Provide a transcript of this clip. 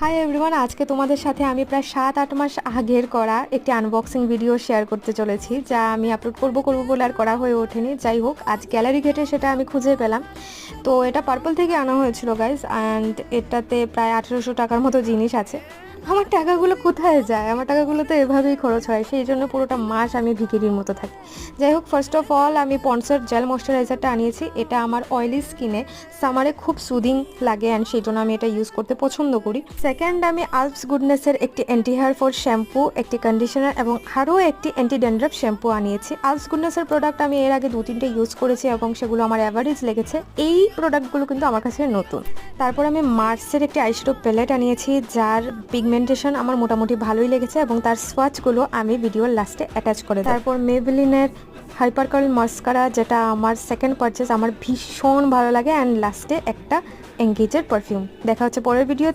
Hi everyone, আজকে তোমাদের সাথে আমি প্রায় 7-8 মাস আগের করা একটি আনবক্সিং ভিডিও শেয়ার করতে চলেছি, যা আমি আপলোড করব বলে আর করা হয়ে ওঠেনি। যাই হোক, আজ গ্যালারি ঘেটে সেটা আমি খুঁজে পেলাম। তো এটা পার্পল থেকে আনা হয়েছিল গাইজ, অ্যান্ড এটাতে প্রায় 1800 টাকার মতো জিনিস আছে। আমার টাকাগুলো কোথায় যায়? আমার টাকাগুলো তো এভাবেই খরচ হয়, সেই জন্য পুরোটা মাস আমি ভিখিরির মতো থাকি। যাই হোক, ফার্স্ট অফ অল আমি পন্ডসের জেল ময়শ্চারাইজারটা আনিয়েছি। এটা আমার অয়েলি স্কিনে সামারে খুব সুদিং লাগে, অ্যান্ড সেই জন্য আমি এটা ইউজ করতে পছন্দ করি। সেকেন্ড, আমি আলপস গুডনেসের একটি অ্যান্টি হেয়ার ফল শ্যাম্পু, একটি কন্ডিশনার এবং আরও একটি অ্যান্টি ড্যান্ড্রাফ শ্যাম্পু আনিয়েছি। আলপস গুডনেসের প্রোডাক্ট আমি এর আগে 2-3টে ইউজ করেছি এবং সেগুলো আমার অ্যাভারেজ লেগেছে। এই প্রোডাক্টগুলো কিন্তু আমার কাছে নতুন। তারপর আমি মার্সের একটি আইশ্যাডো প্যালেট আনিয়েছি, যার পিগমেন্টেশন আমার মোটামুটি ভালোই লেগেছে এবং তার সোয়াচগুলো আমি ভিডিওর লাস্টে অ্যাটাচ করে দিই। তারপর মেবেলিনের হাইপার কার্ল মাস্কারা, যেটা আমার সেকেন্ড পারচেজ, আমার ভীষণ ভালো লাগে। অ্যান্ড লাস্টে একটা এঙ্গেজের পারফিউম। দেখা হচ্ছে পরের ভিডিও।